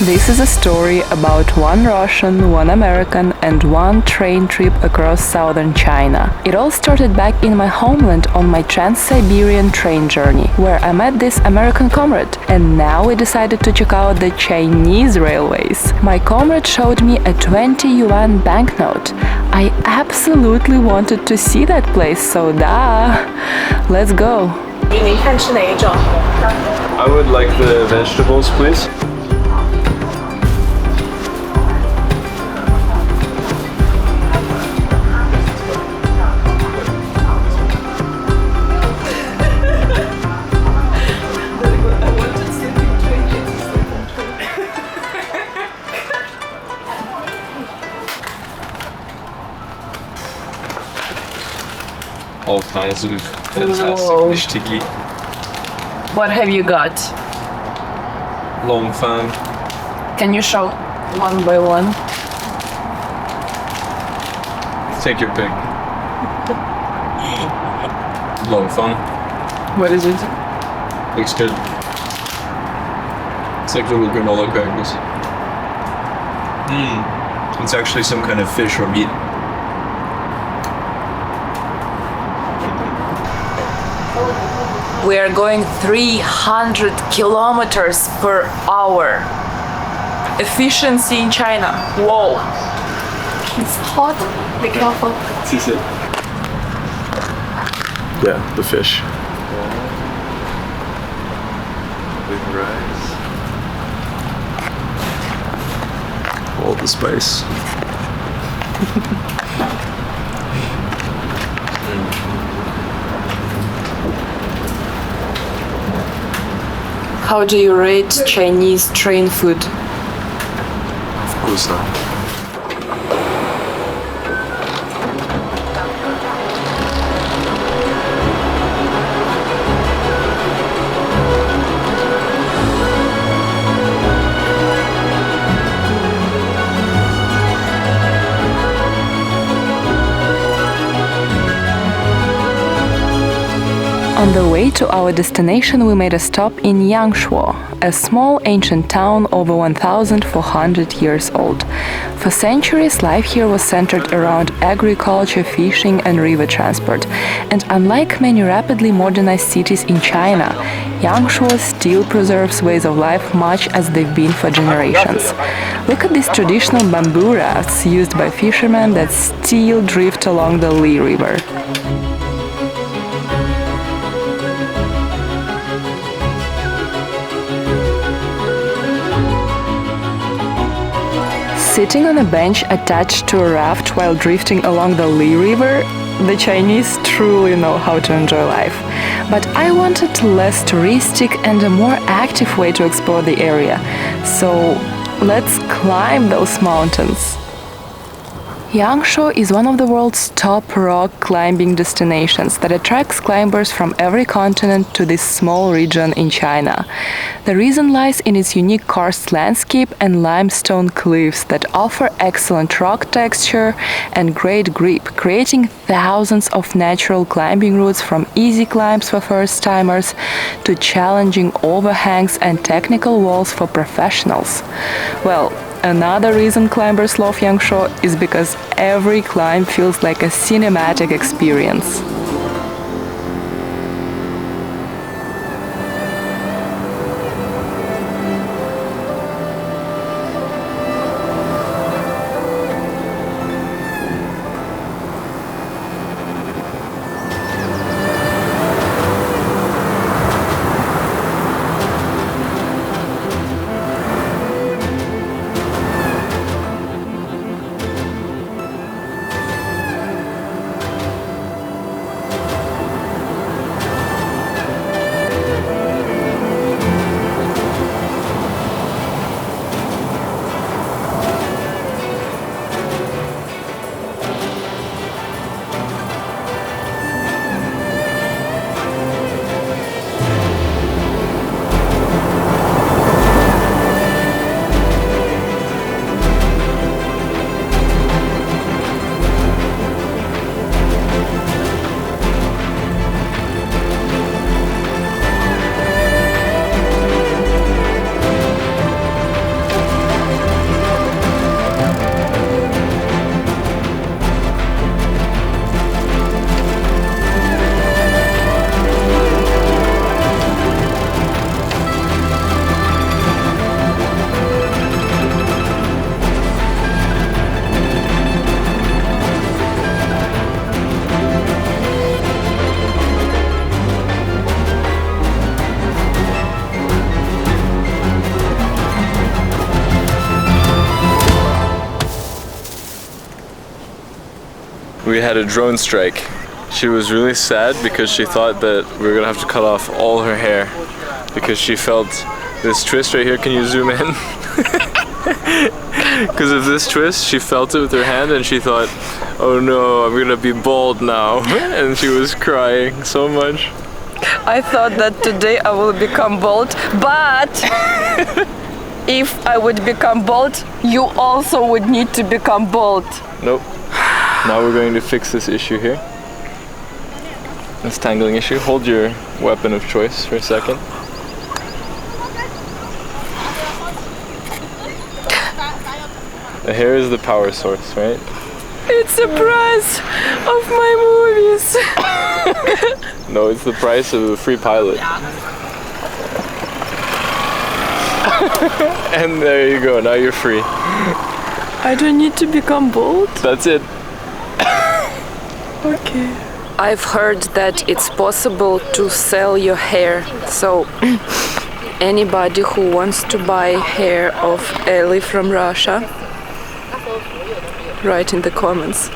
This is a story about one Russian, one American, and one train trip across southern China. It all started back in my homeland on my Trans-Siberian train journey, where I met this American comrade, and now we decided to check out the Chinese railways. My comrade showed me a 20 yuan banknote. I absolutely wanted to see that place, so let's go. 您看吃哪一种？ I would like the vegetables, please. All kinds of fantastic nishtiki. What have you got? Long fan. Can you show one by one? Take your pick. Long fan. What is it? Looks good. It's like little granola crackers. It's actually some kind of fish or meat. We are going 300 kilometers per hour. Efficiency in China. Whoa. It's hot. Be careful. This is it. Yeah, the fish. With rice. All the spice. How do you rate Chinese train food? Вкусно. On the way to our destination, we made a stop in Yangshuo, a small ancient town over 1,400 years old. For centuries, life here was centered around agriculture, fishing, and river transport. And unlike many rapidly modernized cities in China, Yangshuo still preserves ways of life much as they've been for generations. Look at these traditional bamboo rafts used by fishermen that still drift along the Li River. Sitting on a bench attached to a raft while drifting along the Li River, the Chinese truly know how to enjoy life. But I wanted less touristic and a more active way to explore the area. So let's climb those mountains. Yangshuo is one of the world's top rock climbing destinations that attracts climbers from every continent to this small region in China. The reason lies in its unique karst landscape and limestone cliffs that offer excellent rock texture and great grip, creating thousands of natural climbing routes from easy climbs for first-timers to challenging overhangs and technical walls for professionals. Well, another reason climbers love Yangshuo is because every climb feels like a cinematic experience. we had a drone strike. She was really sad because she thought that we were gonna have to cut off all her hair because she felt this twist right here. Can you zoom in? Because of this twist, she felt it with her hand and she thought, oh no, I'm gonna be bald now. And she was crying so much. I thought that today I will become bald, but if I would become bald, you also would need to become bald. Nope. Now we're going to fix this issue here. This tangling issue. Hold your weapon of choice for a second. The hair is the power source, right? It's the price of my movies. No, it's the price of a free pilot. And there you go, now you're free. I don't need to become bald? That's it. Okay. I've heard that it's possible to sell your hair, so anybody who wants to buy hair of Ellie from Russia, write in the comments.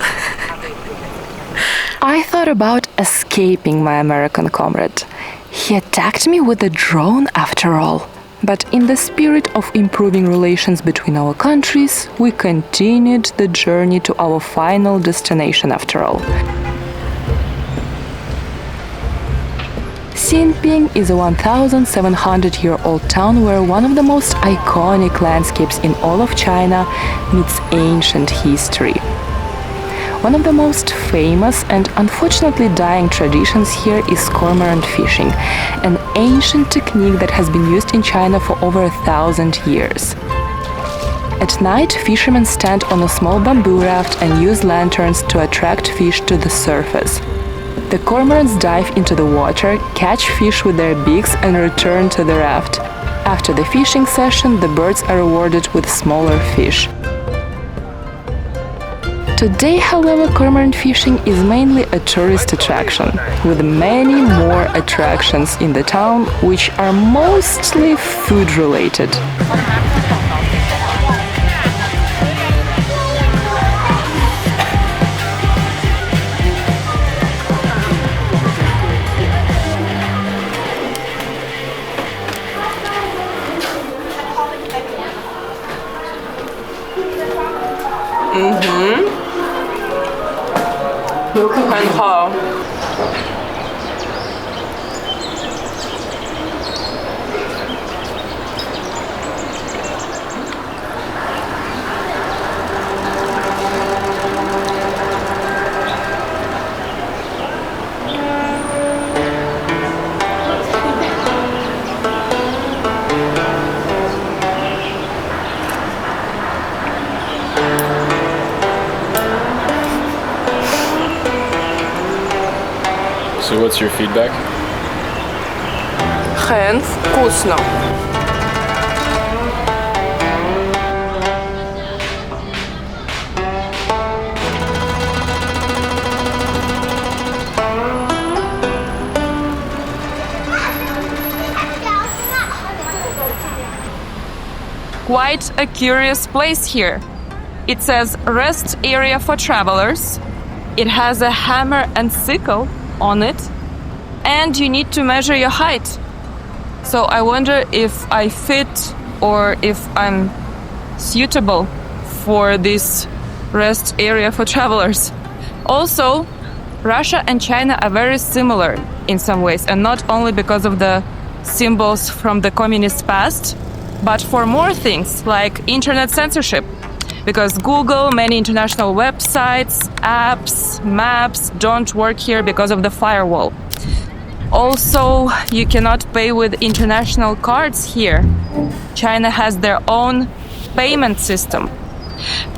I thought about escaping my American comrade. He attacked me with a drone after all. But in the spirit of improving relations between our countries, we continued the journey to our final destination after all. Xingping is a 1,700-year-old town where one of the most iconic landscapes in all of China meets ancient history. One of the most famous and unfortunately dying traditions here is cormorant fishing, an ancient technique that has been used in China for over 1,000 years. At night, fishermen stand on a small bamboo raft and use lanterns to attract fish to the surface. The cormorants dive into the water, catch fish with their beaks and return to the raft. After the fishing session, the birds are rewarded with smaller fish. Today, however, cormorant fishing is mainly a tourist attraction, with many more attractions in the town, which are mostly food-related. And how? So what's your feedback? Хэн вкусно. Quite a curious place here. It says rest area for travelers. It has a hammer and sickle on it, and you need to measure your height. So I wonder if I fit or if I'm suitable for this rest area for travelers. Also, Russia and China are very similar in some ways, and not only because of the symbols from the communist past, but for more things like internet censorship. Because Google, many international websites, apps, maps don't work here because of the firewall. Also, you cannot pay with international cards here. China has their own payment system.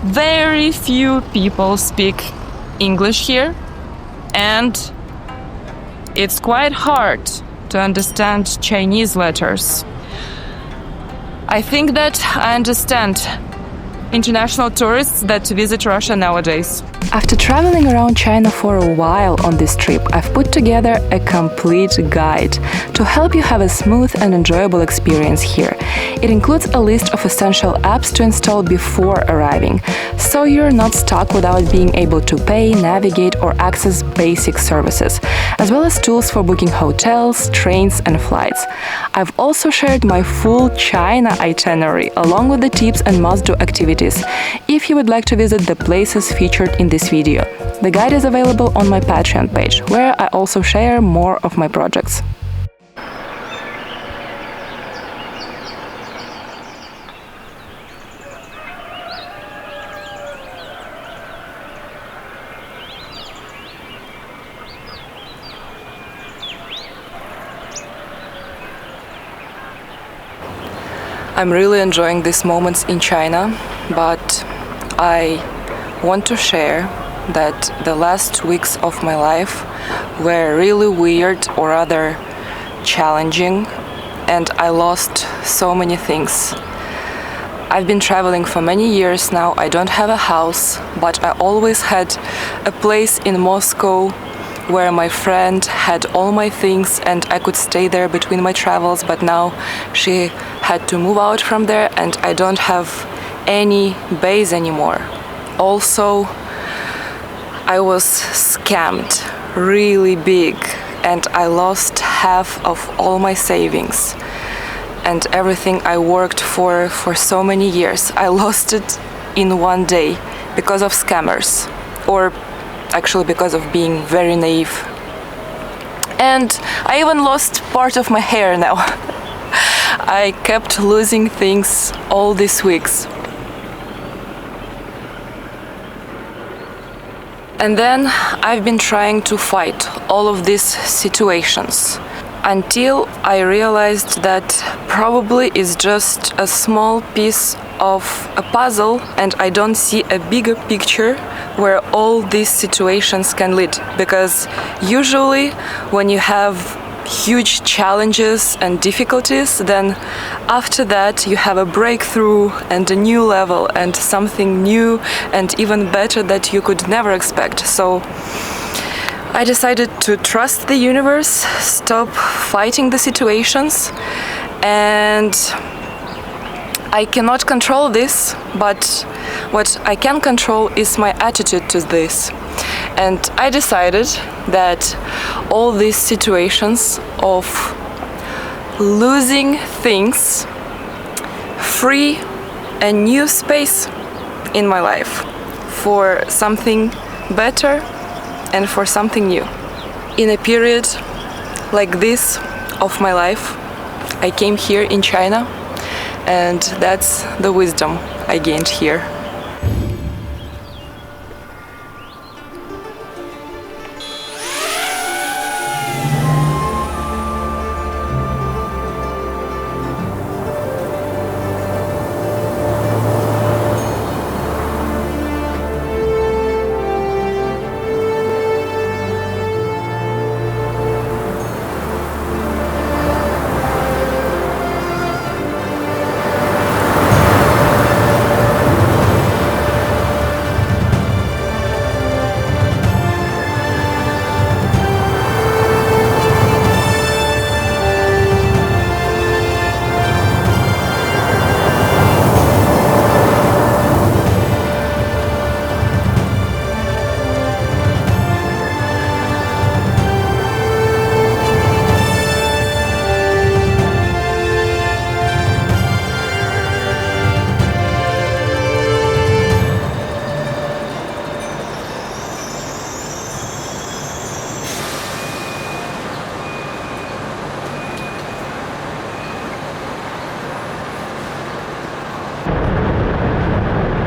Very few people speak English here, and it's quite hard to understand Chinese letters. I think that I understand international tourists that visit Russia nowadays. After traveling around China for a while on this trip, I've put together a complete guide to help you have a smooth and enjoyable experience here. It includes a list of essential apps to install before arriving, so you're not stuck without being able to pay, navigate, or access basic services, as well as tools for booking hotels, trains, and flights. I've also shared my full China itinerary along with the tips and must-do activities if you would like to visit the places featured in this video. The guide is available on my Patreon page, where I also share more of my projects. I'm really enjoying these moments in China, but I want to share that the last weeks of my life were really weird or rather challenging, and I lost so many things. I've been traveling for many years now. I don't have a house, but I always had a place in Moscow where my friend had all my things and I could stay there between my travels, but now she had to move out from there and I don't have any base anymore. Also, I was scammed really big and I lost half of all my savings and everything I worked for so many years. I lost it in one day because of scammers, or actually because of being very naive. And I even lost part of my hair now. I kept losing things all these weeks. And then I've been trying to fight all of these situations until I realized that probably it's just a small piece of a puzzle and I don't see a bigger picture where all these situations can lead. Because usually when you have huge challenges and difficulties, then after that you have a breakthrough and a new level and something new and even better that you could never expect. So I decided to trust the universe, stop fighting the situations, and I cannot control this, but what I can control is my attitude to this. And I decided that all these situations of losing things free a new space in my life for something better and for something new. In a period like this of my life, I came here in China, and that's the wisdom I gained here.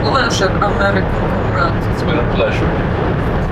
Pleasure, American comrade. It's been a pleasure.